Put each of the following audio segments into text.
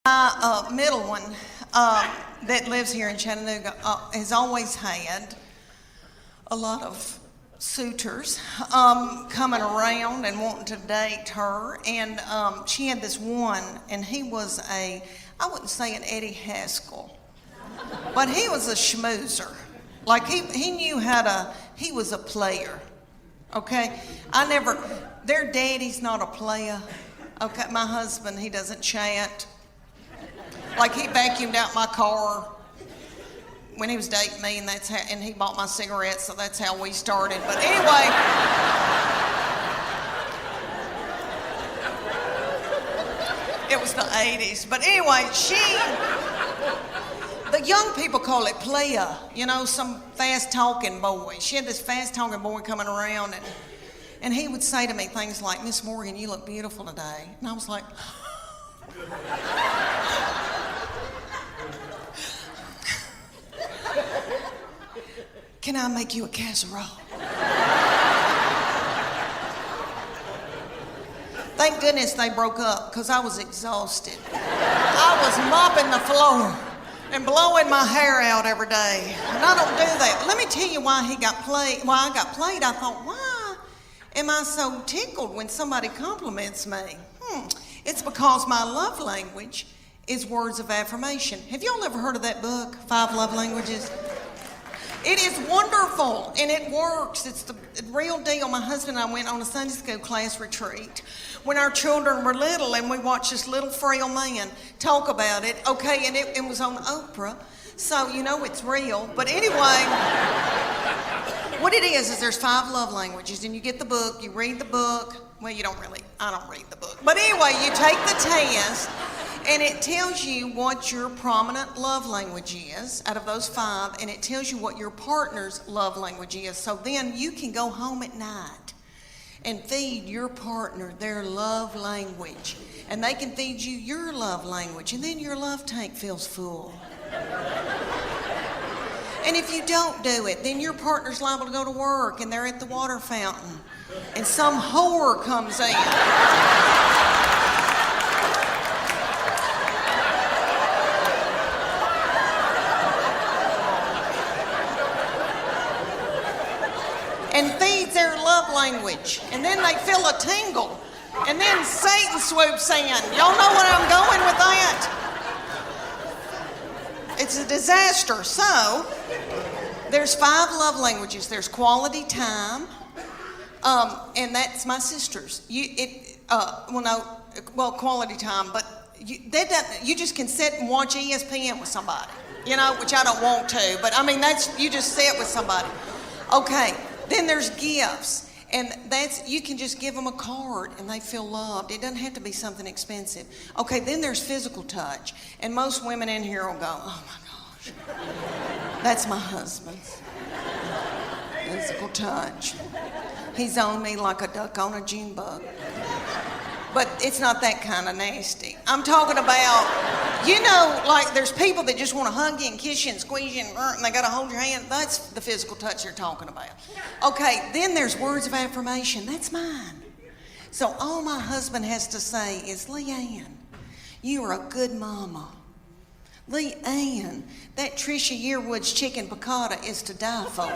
My middle one that lives here in Chattanooga has always had a lot of suitors coming around and wanting to date her. And she had this one, and he was I wouldn't say an Eddie Haskell, but he was a schmoozer. Like he knew he was a player, okay? Their daddy's not a player, okay? My husband, he doesn't chat. Like he vacuumed out my car when he was dating me, and he bought my cigarettes, so that's how we started. But anyway, it was the 80s. But anyway, the young people call it player, some fast-talking boy. She had this fast-talking boy coming around, and he would say to me things like, "Miss Morgan, you look beautiful today." And I was like, "Can I make you a casserole?" Thank goodness they broke up, because I was exhausted. I was mopping the floor and blowing my hair out every day. And I don't do that. Let me tell you why I got played. I thought, why am I so tickled when somebody compliments me? It's because my love language is words of affirmation. Have y'all ever heard of that book, 5 Love Languages? It is wonderful, and it works. It's the real deal. My husband and I went on a Sunday school class retreat when our children were little, and we watched this little frail man talk about it. Okay, and it was on Oprah, so it's real. But anyway, what it is there's 5 love languages, and you get the book, you read the book. Well, I don't read the book. But anyway, you take the test, and it tells you what your prominent love language is out of those 5, and it tells you what your partner's love language is. So then you can go home at night and feed your partner their love language, and they can feed you your love language, and then your love tank feels full. And if you don't do it, then your partner's liable to go to work, and they're at the water fountain, and some whore comes in. And feeds their love language. And then they feel a tingle. And then Satan swoops in. Y'all know where I'm going with that? It's a disaster. So, there's 5 love languages. There's quality time. And that's my sister's. Quality time, but you just can sit and watch ESPN with somebody, which I don't want to, but you just sit with somebody. Okay. Then there's gifts, and you can just give them a card and they feel loved. It doesn't have to be something expensive. Okay, then there's physical touch, and most women in here will go, "Oh my gosh, that's my husband's physical touch. He's on me like a duck on a June bug." But it's not that kind of nasty. I'm talking about, like there's people that just want to hug you and kiss you and squeeze you and they got to hold your hand. That's the physical touch they're talking about. Okay, then there's words of affirmation. That's mine. So all my husband has to say is, "Leanne, you are a good mama. Leanne, that Trisha Yearwood's chicken piccata is to die for."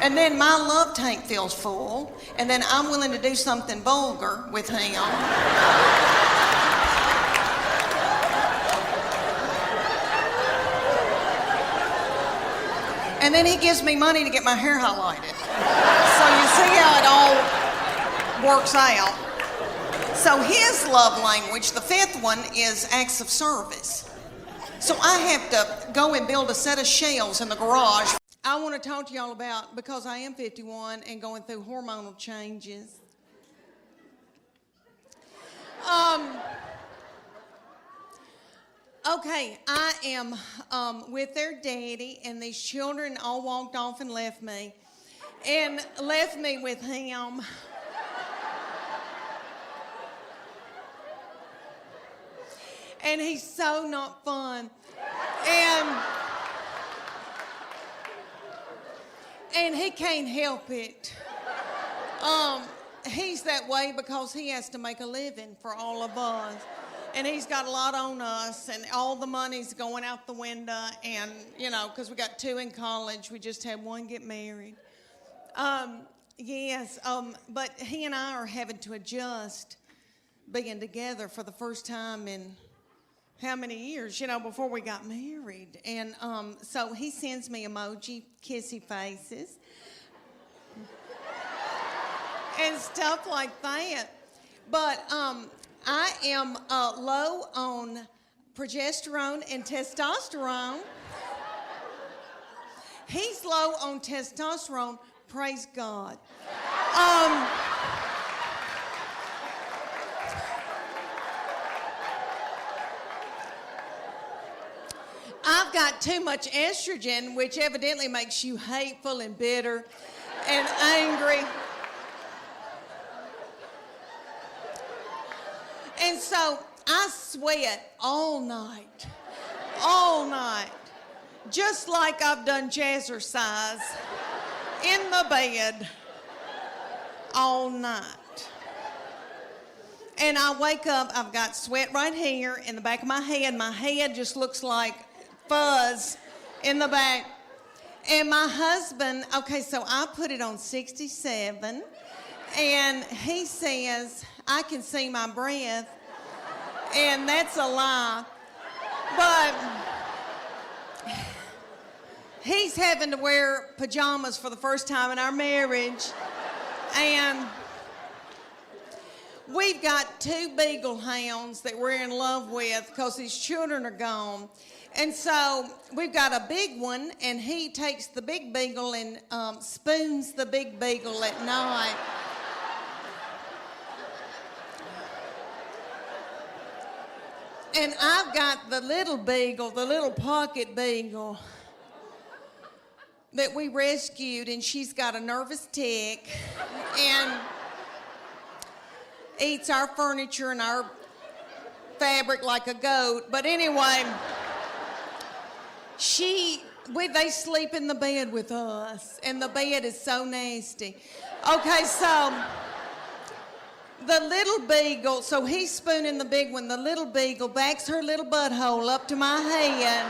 And then my love tank feels full, and then I'm willing to do something vulgar with him. And then he gives me money to get my hair highlighted. So you see how it all works out. So his love language, the 5th one, is acts of service. So I have to go and build a set of shelves in the garage. I want to talk to y'all about, because I am 51 and going through hormonal changes. Okay, I am with their daddy, and these children all walked off and left me with him. And he's so not fun. And he can't help it. he's that way because he has to make a living for all of us. And he's got a lot on us, and all the money's going out the window. And, you know, because we got 2 in college. We just had 1 get married. But he and I are having to adjust being together for the first time in how many years, you know, before we got married. And so he sends me emoji, kissy faces, and stuff like that. But I am low on progesterone and testosterone. He's low on testosterone, praise God. I've got too much estrogen, which evidently makes you hateful and bitter and angry. And so I sweat all night, just like I've done jazzercise in the bed all night. And I wake up, I've got sweat right here in the back of my head. My head just looks like fuzz in the back. And my husband, okay, so I put it on 67, and he says, I can see my breath, and that's a lie. But he's having to wear pajamas for the first time in our marriage, and we've got 2 beagle hounds that we're in love with because his children are gone. And so we've got a big one, and he takes the big beagle and spoons the big beagle at night. And I've got the little beagle, the little pocket beagle that we rescued, and she's got a nervous tick and eats our furniture and our fabric like a goat. But anyway, they sleep in the bed with us, and the bed is so nasty. Okay, so the little beagle, so he's spooning the big one. The little beagle backs her little butthole up to my head.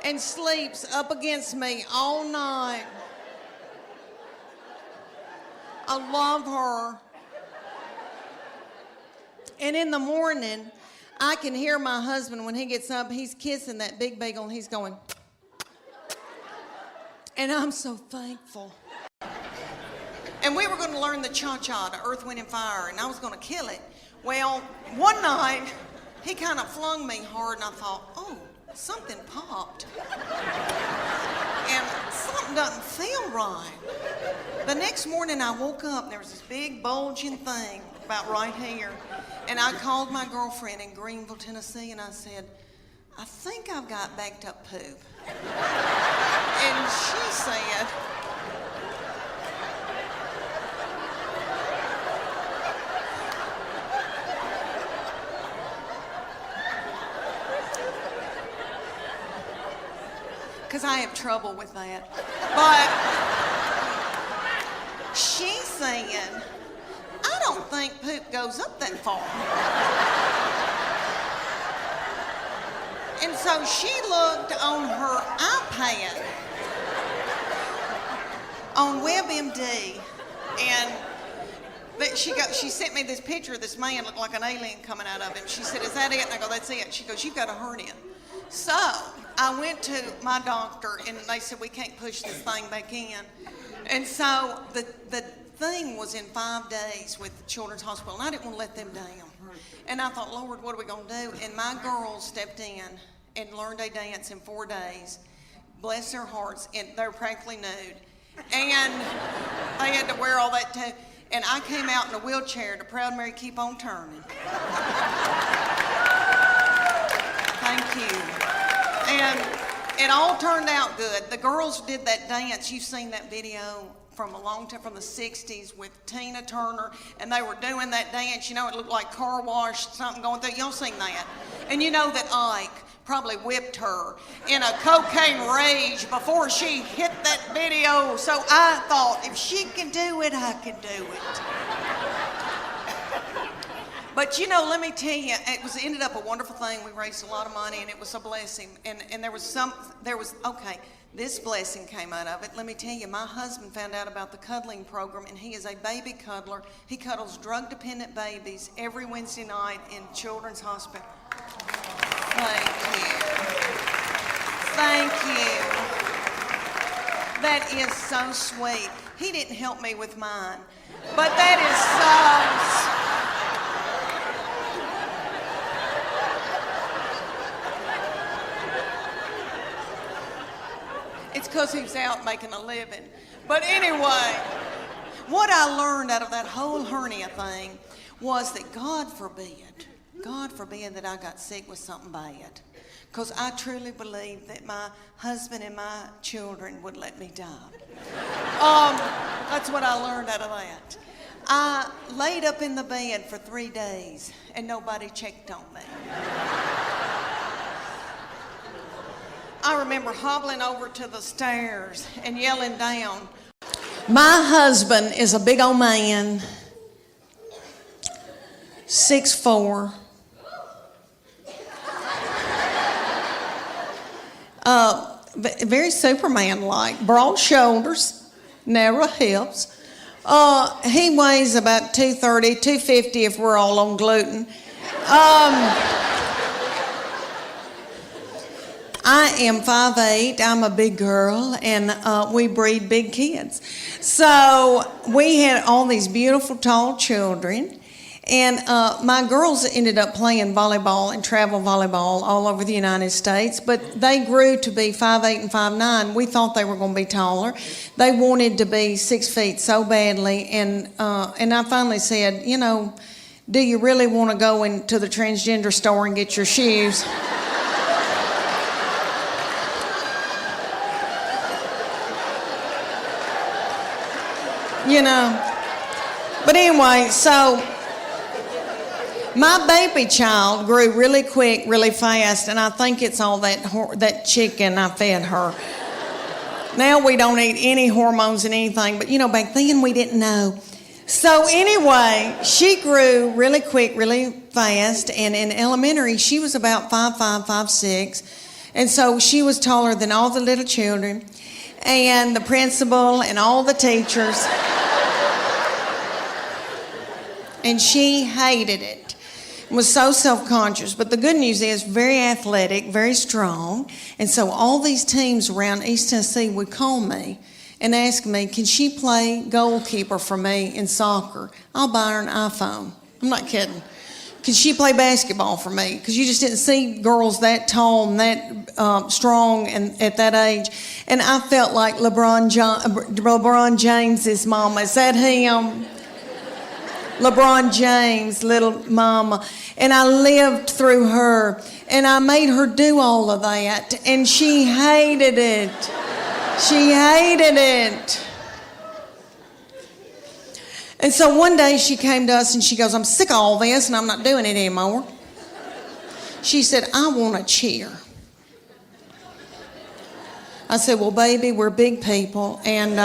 And sleeps up against me all night. I love her. And in the morning, I can hear my husband when he gets up, he's kissing that big beagle, and he's going, and I'm so thankful. And we were going to learn the cha-cha, the Earth, Wind, and Fire, and I was going to kill it. Well, one night, he kind of flung me hard, and I thought, oh, something popped. And something doesn't feel right. The next morning, I woke up, and there was this big bulging thing about right here. And I called my girlfriend in Greenville, Tennessee, and I said, I think I've got backed up poop. And she said, because I have trouble with that. But she said, I don't think poop goes up that far. And so she looked on her iPad on WebMD, and she sent me this picture of this man looked like an alien coming out of him. She said, is that it? And I go, that's it. She goes, you've got a hernia. So I went to my doctor, and they said, we can't push this thing back in. And so the thing was in 5 days with the Children's Hospital, and I didn't want to let them down. And I thought, Lord, what are we going to do? And my girls stepped in and learned a dance in 4 days. Bless their hearts, and they're practically nude. And they had to wear all that too. And I came out in a wheelchair to Proud Mary Keep On Turning. Thank you. And it all turned out good. The girls did that dance. You've seen that video from a long time, from the 60s with Tina Turner, and they were doing that dance. You know, it looked like car wash, something going through. Y'all seen that? And you know that Ike probably whipped her in a cocaine rage before she hit that video. So I thought, if she can do it, I can do it. But you know, let me tell you, ended up a wonderful thing. We raised a lot of money, and it was a blessing. And this blessing came out of it. Let me tell you, my husband found out about the cuddling program, and he is a baby cuddler. He cuddles drug-dependent babies every Wednesday night in Children's Hospital. Thank you. Thank you. That is so sweet. He didn't help me with mine, but that is so sweet. It's because he's out making a living. But anyway, what I learned out of that whole hernia thing was that God forbid that I got sick with something bad. Because I truly believe that my husband and my children would let me die. That's what I learned out of that. I laid up in the bed for 3 days and nobody checked on me. I remember hobbling over to the stairs and yelling down. My husband is a big old man, 6'4". Very Superman-like, broad shoulders, narrow hips. He weighs about 230, 250 if we're all on gluten. I am 5'8", I'm a big girl, and we breed big kids. So we had all these beautiful tall children, and my girls ended up playing volleyball and travel volleyball all over the United States, but they grew to be 5'8" and 5'9". We thought they were going to be taller. They wanted to be 6 feet so badly, and I finally said, you know, do you really want to go into the transgender store and get your shoes? You know, but anyway, so my baby child grew really quick, really fast, and I think it's all that chicken I fed her. Now we don't eat any hormones and anything, but you know, back then we didn't know. So anyway, she grew really quick, really fast, and in elementary she was about 5'5", 5'6", and so she was taller than all the little children, and the principal and all the teachers. And she hated it, was so self-conscious. But the good news is very athletic, very strong. And so all these teams around East Tennessee would call me and ask me, can she play goalkeeper for me in soccer? I'll buy her an iPhone. I'm not kidding. Can she play basketball for me? Because you just didn't see girls that tall and that strong and at that age. And I felt like LeBron James's mama. Is that him? LeBron James, little mama. And I lived through her. And I made her do all of that. And she hated it. She hated it. And so one day she came to us and she goes, I'm sick of all this and I'm not doing it anymore. She said, I want a cheer. I said, well, baby, we're big people. And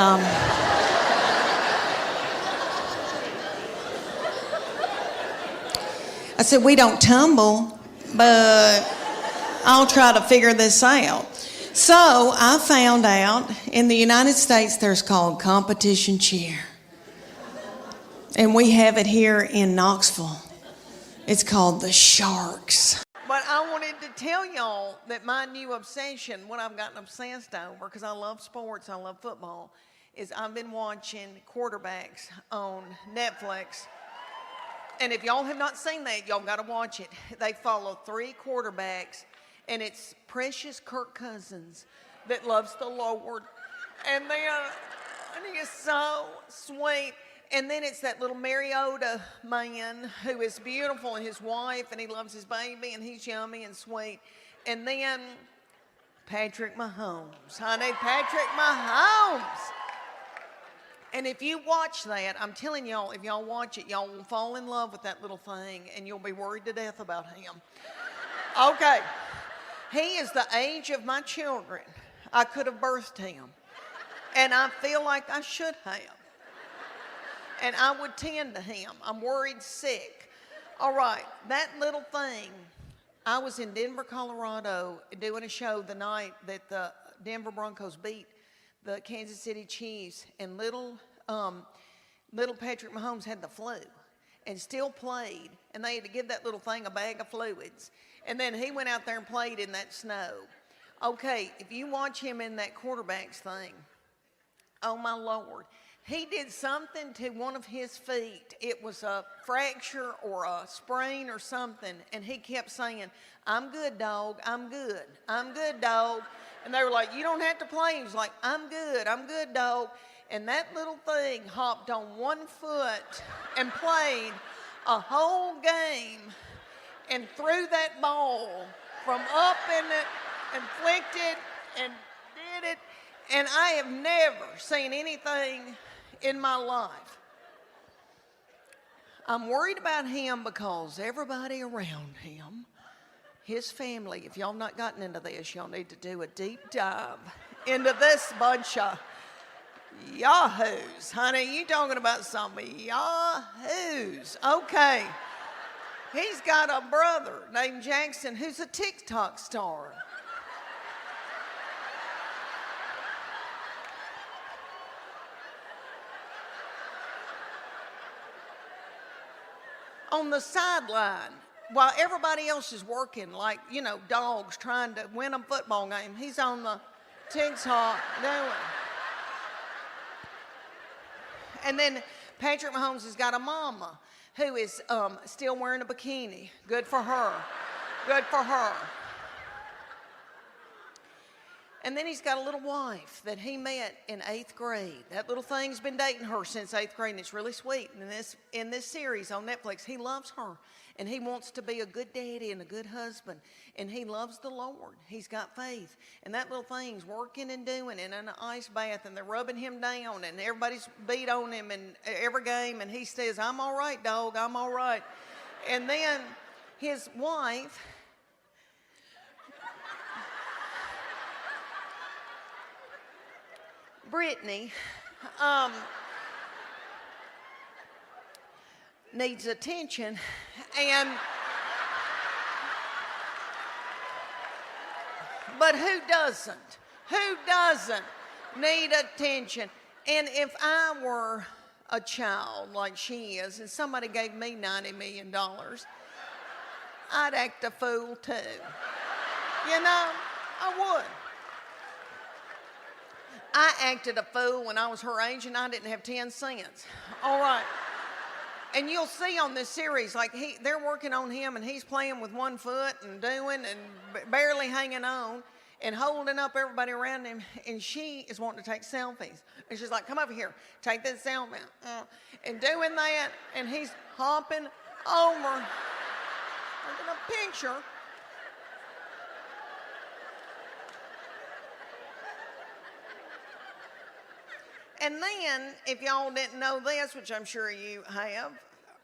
I said, we don't tumble, but I'll try to figure this out. So I found out in the United States there's called competition cheer. And we have it here in Knoxville. It's called the Sharks. But I wanted to tell y'all that my new obsession, what I've gotten obsessed over, because I love sports, I love football, is I've been watching quarterbacks on Netflix. And if y'all have not seen that, y'all got to watch it. They follow 3 quarterbacks, and it's precious Kirk Cousins that loves the Lord. And he is so sweet. And then it's that little Mariota man who is beautiful, and his wife, and he loves his baby, and he's yummy and sweet. And then Patrick Mahomes, honey, Patrick Mahomes. And if you watch that, I'm telling y'all, if y'all watch it, y'all will fall in love with that little thing, and you'll be worried to death about him. Okay. He is the age of my children. I could have birthed him. And I feel like I should have. And I would tend to him. I'm worried sick. All right, that little thing. I was in Denver, Colorado, doing a show the night that the Denver Broncos beat the Kansas City Chiefs, and little Patrick Mahomes had the flu and still played, and they had to give that little thing a bag of fluids. And then he went out there and played in that snow. Okay, if you watch him in that quarterback's thing, oh my Lord, he did something to one of his feet. It was a fracture or a sprain or something, and he kept saying, "I'm good, dog, I'm good, I'm good, dog." And they were like, "You don't have to play." He was like, I'm good, dog." And that little thing hopped on one foot and played a whole game and threw that ball from up in it and flicked it and did it. And I have never seen anything in my life. I'm worried about him because everybody around him, his family, if y'all not gotten into this, y'all need to do a deep dive into this bunch of yahoos. Honey, you talking about some yahoos. Okay. He's got a brother named Jackson who's a TikTok star. On the sideline, while everybody else is working, like, dogs trying to win a football game, he's on the TikTok doing. And then Patrick Mahomes has got a mama who is still wearing a bikini. Good for her. Good for her. And then he's got a little wife that he met in 8th grade. That little thing's been dating her since 8th grade, and it's really sweet. And in this series on Netflix, he loves her, and he wants to be a good daddy and a good husband, and he loves the Lord. He's got faith. And that little thing's working and doing in an ice bath, and they're rubbing him down, and everybody's beat on him in every game, and he says, "I'm all right, dog, I'm all right." And then his wife... Brittany needs attention, but who doesn't? Who doesn't need attention? And if I were a child like she is, and somebody gave me $90 million, I'd act a fool too. I would. I acted a fool when I was her age, and I didn't have 10 cents. All right. And you'll see on this series, like they're working on him, and he's playing with one foot and doing and barely hanging on and holding up everybody around him. And she is wanting to take selfies. And she's like, "Come over here, take this selfie." And doing that, and he's hopping over, taking a picture. And then, if y'all didn't know this, which I'm sure you have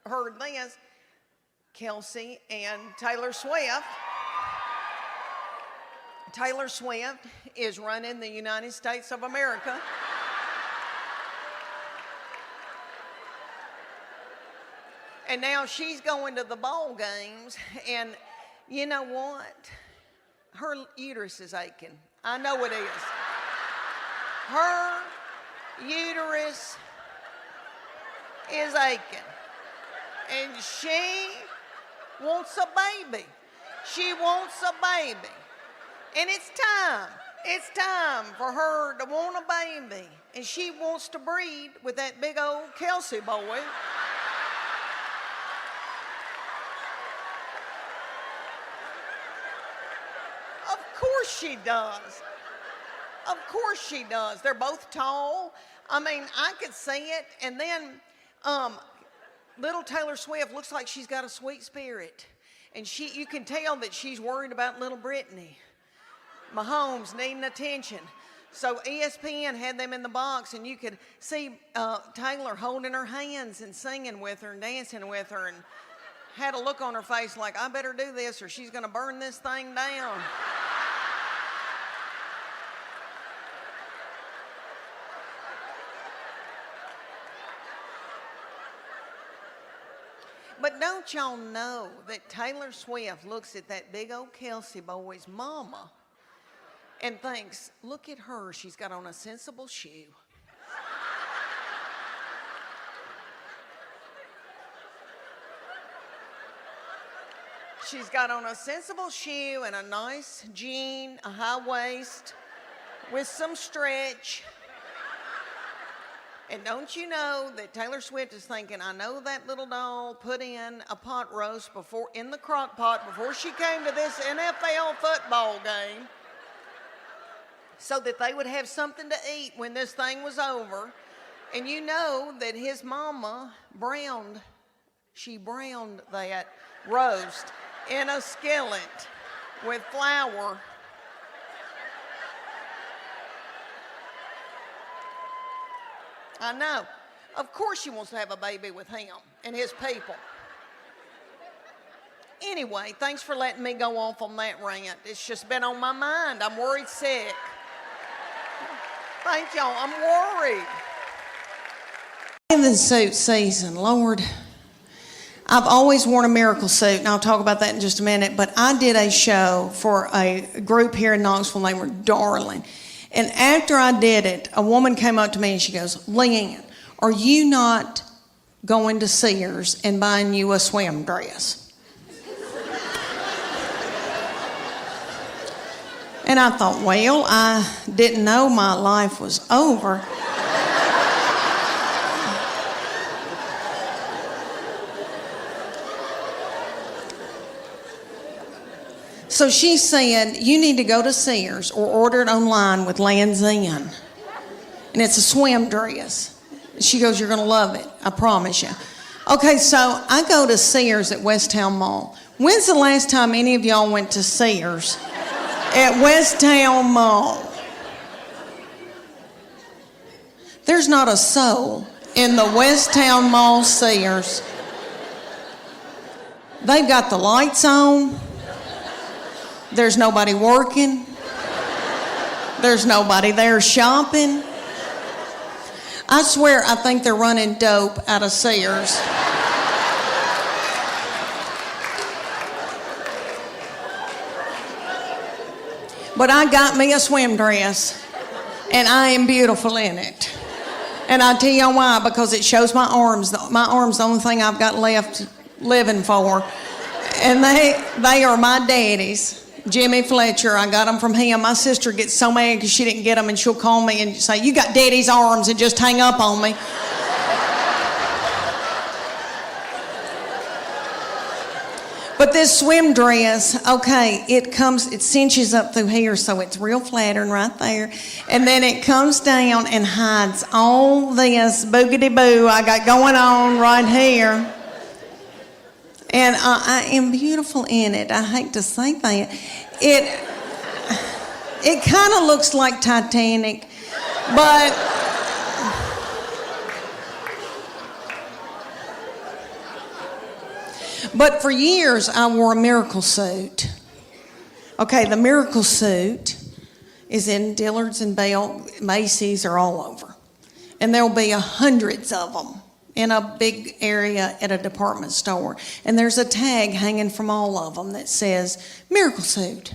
heard this, Kelce and Taylor Swift. Taylor Swift is running the United States of America. And now she's going to the ball games, and you know what? Her uterus is aching. I know it is. Her uterus is aching, and she wants a baby. She wants a baby, and it's time for her to want a baby, and she wants to breed with that big old Kelce boy. Of course she does. Of course she does. They're both tall. I mean, I could see it. And then little Taylor Swift looks like she's got a sweet spirit. And you can tell that she's worried about little Brittany Mahomes needing attention. So ESPN had them in the box, and you could see Taylor holding her hands and singing with her and dancing with her, and had a look on her face like, "I better do this or she's going to burn this thing down." But don't y'all know that Taylor Swift looks at that big old Kelce boy's mama and thinks, look at her, she's got on a sensible shoe. She's got on a sensible shoe and a nice jean, a high waist with some stretch. And don't you know that Taylor Swift is thinking, I know that little doll put in a pot roast in the crock pot before she came to this NFL football game so that they would have something to eat when this thing was over. And you know that his mama browned that roast in a skillet with flour. I know. Of course she wants to have a baby with him and his people. Anyway, thanks for letting me go off on that rant. It's just been on my mind. I'm worried sick. Thank y'all. I'm worried. In the suit season, Lord, I've always worn a miracle suit, and I'll talk about that in just a minute, but I did a show for a group here in Knoxville named were Darling. And after I did it, a woman came up to me and she goes, Leanne, are you not going to Sears and buying you a swim dress? And I thought, well, I didn't know my life was over. So she said, you need to go to Sears or order it online with Land's End. And it's a swim dress. She goes, you're going to love it. I promise you. Okay, so I go to Sears at West Town Mall. When's the last time any of y'all went to Sears at West Town Mall? There's not a soul in the West Town Mall Sears. They've got the lights on. There's nobody working. There's nobody there shopping. I swear I think they're running dope out of Sears. But I got me a swim dress, and I am beautiful in it. And I tell you why, because it shows my arms. My arms, the only thing I've got left living for. And they are my daddy's. Jimmy Fletcher, I got them from him. My sister gets so mad because she didn't get them, and she'll call me and say, you got daddy's arms, and just hang up on me. But this swim dress, okay, it cinches up through here, so it's real flattering right there. And then it comes down and hides all this boogity-boo I got going on right here. And I am beautiful in it. I hate to say that. It kind of looks like Titanic, but for years I wore a miracle suit. Okay, the miracle suit is in Dillard's and Bell, Macy's, or all over. And there'll be hundreds of them in a big area at a department store. And there's a tag hanging from all of them that says, miracle suit.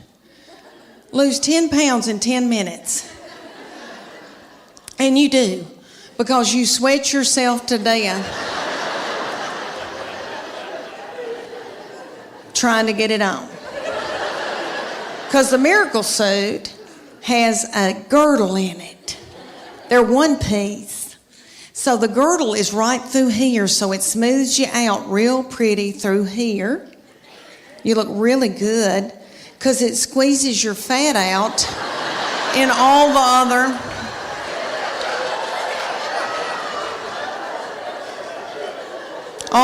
Lose 10 pounds in 10 minutes. And you do, because you sweat yourself to death trying to get it on. Because the miracle suit has a girdle in it. They're one piece. So the girdle is right through here, so it smooths you out real pretty through here. You look really good because it squeezes your fat out in all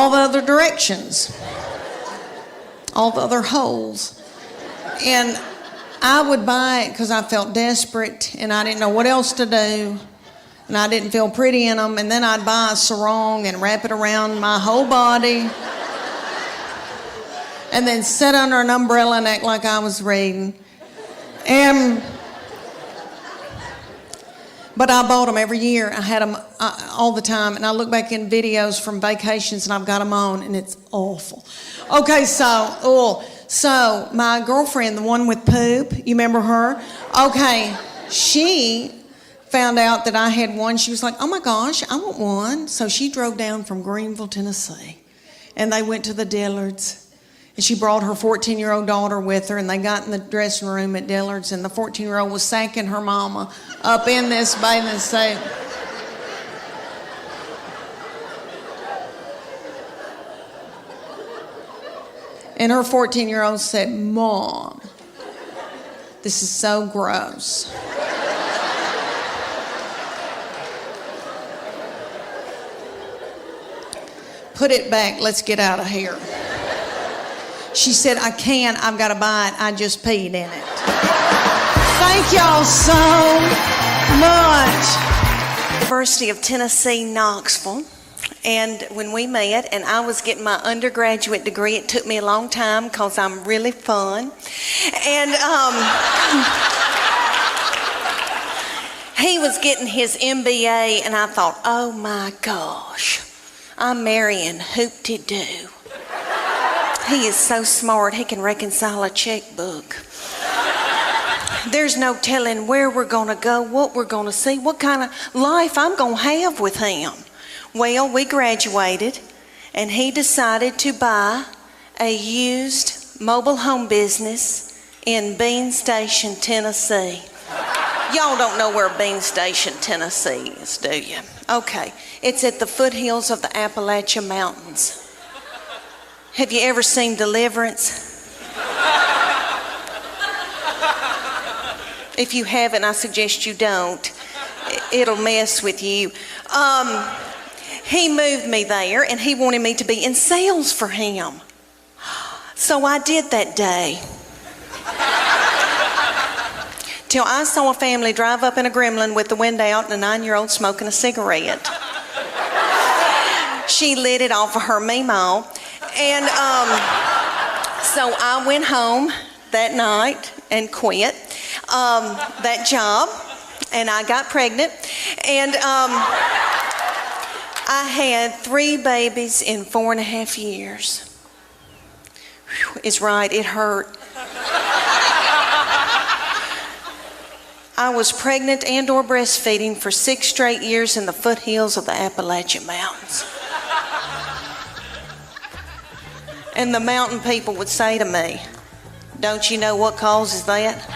the other directions, all the other holes. And I would buy it because I felt desperate and I didn't know what else to do. And I didn't feel pretty in them. And then I'd buy a sarong and wrap it around my whole body. And then sit under an umbrella and act like I was reading. But I bought them every year. I had them all the time. And I look back in videos from vacations and I've got them on and it's awful. Okay, so my girlfriend, the one with poop, you remember her? Okay, she found out that I had one. She was like, oh my gosh, I want one. So she drove down from Greenville, Tennessee. And they went to the Dillards. And she brought her 14-year-old daughter with her, and they got in the dressing room at Dillard's, and the 14-year-old was sacking her mama up in this bathing suit. And her 14-year-old said, Mom, this is so gross. Put it back, let's get out of here. She said, I can't, I've got to buy it. I just peed in it. Thank y'all so much. University of Tennessee, Knoxville. And when we met, and I was getting my undergraduate degree, it took me a long time because I'm really fun. And he was getting his MBA, and I thought, oh my gosh, I'm marrying Hoop-de-Doo. He is so smart, he can reconcile a checkbook. There's no telling where we're gonna go, what we're gonna see, what kind of life I'm gonna have with him. Well, we graduated, and he decided to buy a used mobile home business in Bean Station, Tennessee. Y'all don't know where Bean Station, Tennessee is, do you? Okay, it's at the foothills of the Appalachian Mountains. Have you ever seen Deliverance? If you haven't, I suggest you don't. It'll mess with you. He moved me there, and he wanted me to be in sales for him. So I did that day. Till I saw a family drive up in a Gremlin with the window out and a 9-year-old smoking a cigarette. She lit it off of her Meemaw. And so I went home that night and quit that job, and I got pregnant, and I had 3 babies in 4.5 years. Whew, it's right, it hurt. I was pregnant and or breastfeeding for 6 straight years in the foothills of the Appalachian Mountains. And the mountain people would say to me, don't you know what causes that?